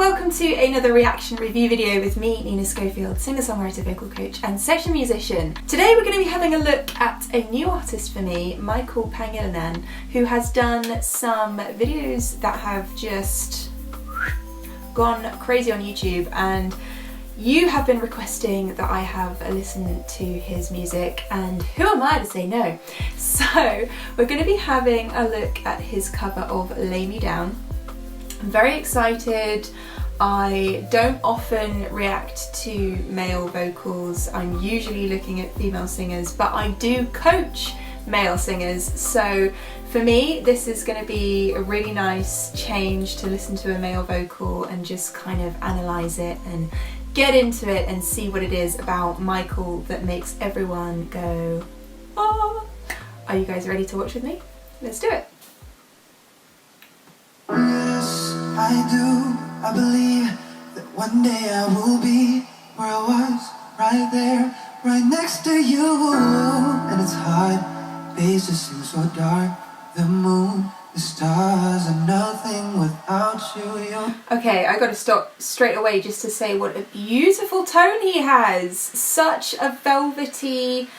welcome to another reaction review video with me, Nina Schofield, singer-songwriter, vocal coach and session musician. Today we're going to be having a look at a new artist for me, Michael Pangilinan, who has done some videos that have just gone crazy on YouTube, and you have been requesting that I have a listen to his music, and who am I to say no? So we're going to be having a look at his cover of Lay Me Down. I'm very excited. I don't often react to male vocals. I'm usually looking at female singers, but I do coach male singers. So for me, this is going to be a really nice change to listen to a male vocal and just kind of analyse it and get into it and see what it is about Michael that makes everyone go, oh. Are you guys ready to watch with me? Let's do it. Yes, I do. I believe that one day I will be where I was, right there, right next to you. And it's hard, days just seem so dark. The moon, the stars are nothing without you. Okay, I gotta stop straight away just to say what a beautiful tone he has. Such a velvety,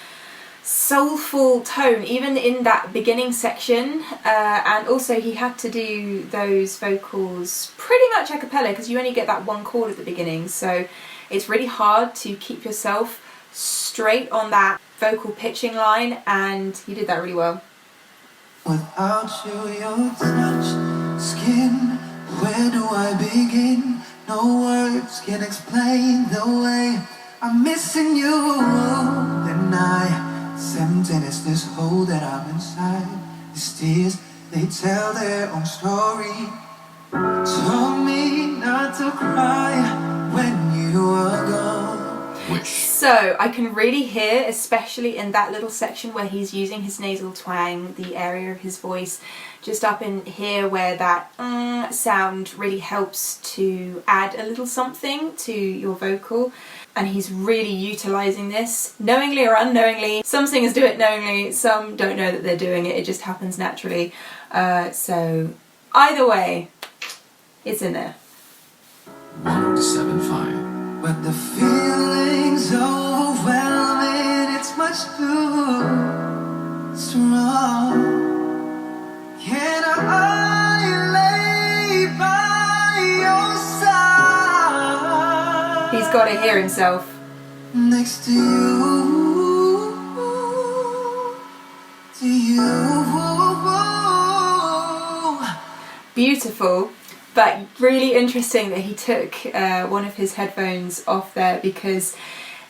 soulful tone, even in that beginning section, and also he had to do those vocals pretty much a cappella because you only get that one chord at the beginning, so it's really hard to keep yourself straight on that vocal pitching line, and he did that really well. Without you, your touch, skin, where do I begin? No words can explain the way I'm missing you. Then it's emptiness, this hole that I'm inside. These tears, they tell their own story. Told me not to cry when you were gone. So I can really hear, especially in that little section where he's using his nasal twang, the area of his voice just up in here where that sound really helps to add a little something to your vocal. And he's really utilising this, knowingly or unknowingly. Some singers do it knowingly, some don't know that they're doing it, it just happens naturally. So either way, it's in there. 107.5. But the feeling's overwhelming, it's much too strong. Can I lay by your side? He's got to hear himself. Next to you. Beautiful, but really interesting that he took one of his headphones off there, because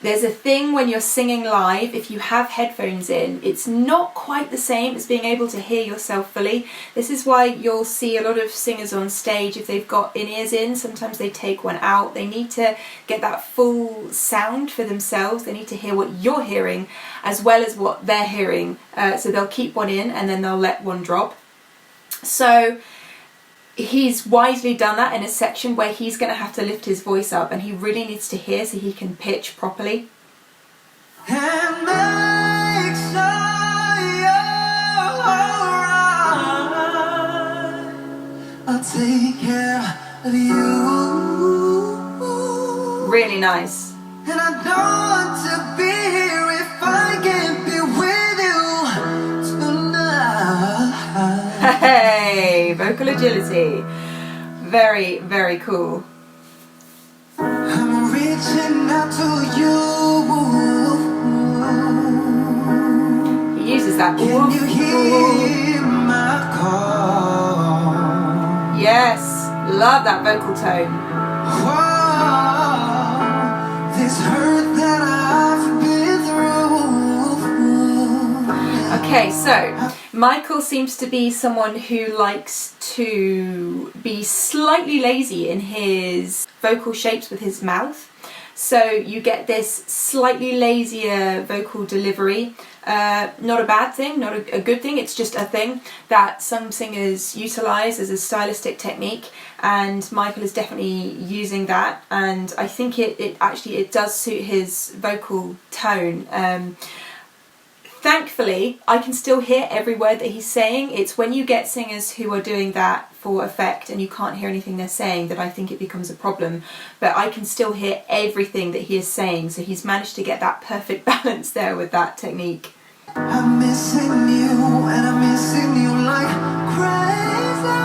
there's a thing when you're singing live, if you have headphones in, it's not quite the same as being able to hear yourself fully. This is why you'll see a lot of singers on stage, if they've got in-ears in, sometimes they take one out. They need to get that full sound for themselves. They need to hear what you're hearing as well as what they're hearing. So they'll keep one in and then they'll let one drop. So he's wisely done that in a section where he's going to have to lift his voice up, and he really needs to hear so he can pitch properly. And make sure you're alright. I'll take care of you. Really nice. And I don't want to be here if I can't be with you tonight. Hey, vocal agility. Very, very cool. I'm reaching out to you. He uses that. Can you hear my call? Yes, love that vocal tone. Whoa, this hurt that I've been through. Okay, so Michael seems to be someone who likes to be slightly lazy in his vocal shapes with his mouth. So you get this slightly lazier vocal delivery. Not a bad thing, not a good thing, it's just a thing that some singers utilise as a stylistic technique, and Michael is definitely using that, and I think it actually does suit his vocal tone. Thankfully, I can still hear every word that he's saying. It's when you get singers who are doing that for effect and you can't hear anything they're saying that I think it becomes a problem. But I can still hear everything that he is saying, so he's managed to get that perfect balance there with that technique. I'm missing you and I'm missing you like crazy.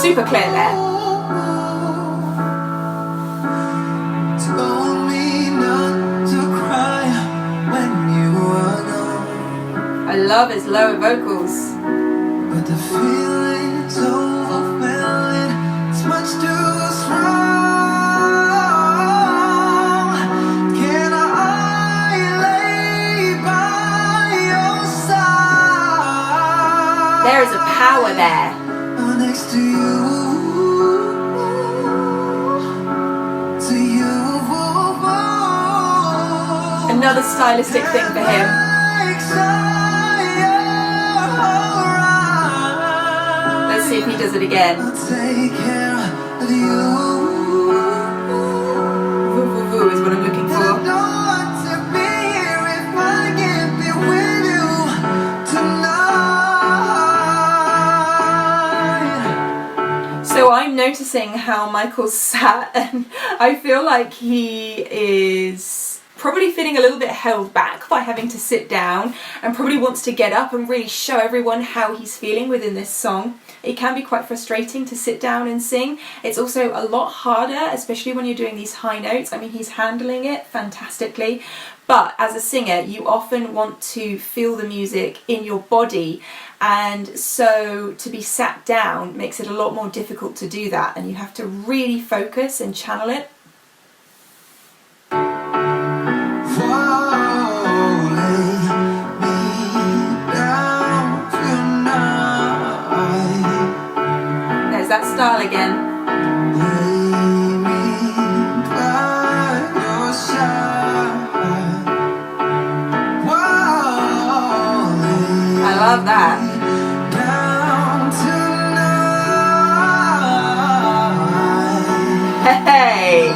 Super clear there. Told me not to cry when you were gone. I love his lower vocals. But the feeling's overwhelming. It's much too strong. Can I lay by your side? There is a power there. Next to you. Another stylistic thing for him. Let's see if he does it again. Voo voo voo is what I'm looking for. So I'm noticing how Michael's sat, and I feel like he is probably feeling a little bit held back by having to sit down, and probably wants to get up and really show everyone how he's feeling within this song. It can be quite frustrating to sit down and sing. It's also a lot harder, especially when you're doing these high notes. I mean, he's handling it fantastically, but as a singer, you often want to feel the music in your body, and so to be sat down makes it a lot more difficult to do that, and you have to really focus and channel it. There's that style again. I love that. Hey!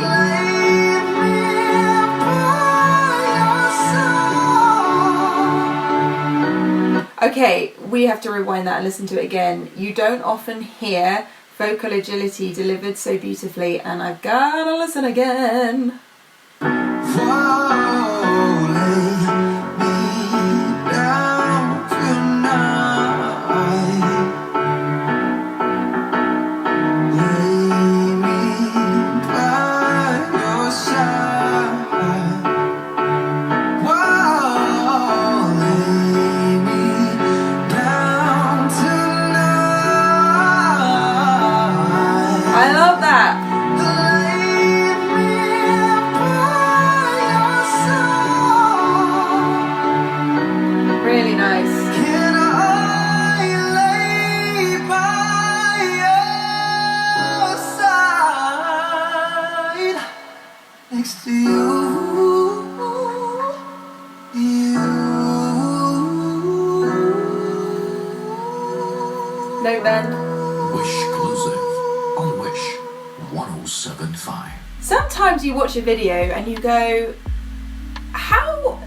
Okay, we have to rewind that and listen to it again. You don't often hear vocal agility delivered so beautifully, and I've gotta listen again. I love that. Really nice. Can I lay by your side next to you? Note bend. Wish Exclusive on Wish 107.5. Sometimes you watch a video and you go, how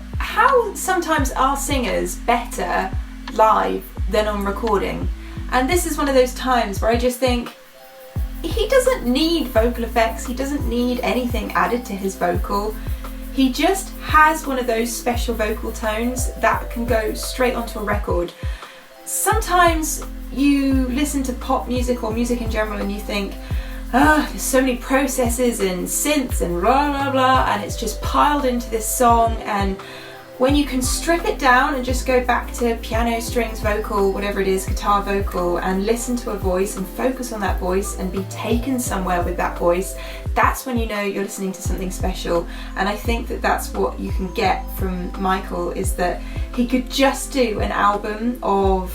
sometimes are singers better live than on recording? And this is one of those times where I just think, he doesn't need vocal effects, he doesn't need anything added to his vocal. He just has one of those special vocal tones that can go straight onto a record. Sometimes you listen to pop music or music in general and you think, there's so many processes and synths and blah blah blah, and it's just piled into this song, and when you can strip it down and just go back to piano, strings, vocal, whatever it is, guitar, vocal, and listen to a voice and focus on that voice and be taken somewhere with that voice, that's when you know you're listening to something special. And I think that that's what you can get from Michael, is that he could just do an album of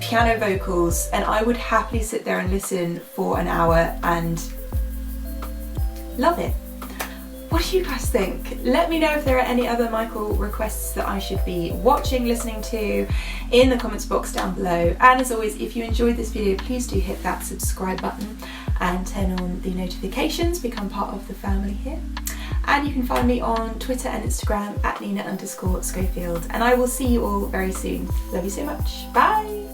piano vocals and I would happily sit there and listen for an hour and love it. What do you guys think? Let me know if there are any other Michael requests that I should be watching, listening to in the comments box down below. And as always, if you enjoyed this video, please do hit that subscribe button and turn on the notifications, become part of the family here. and you can find me on Twitter and Instagram at Nina_Schofield, and I will see you all very soon. Love you so much. Bye!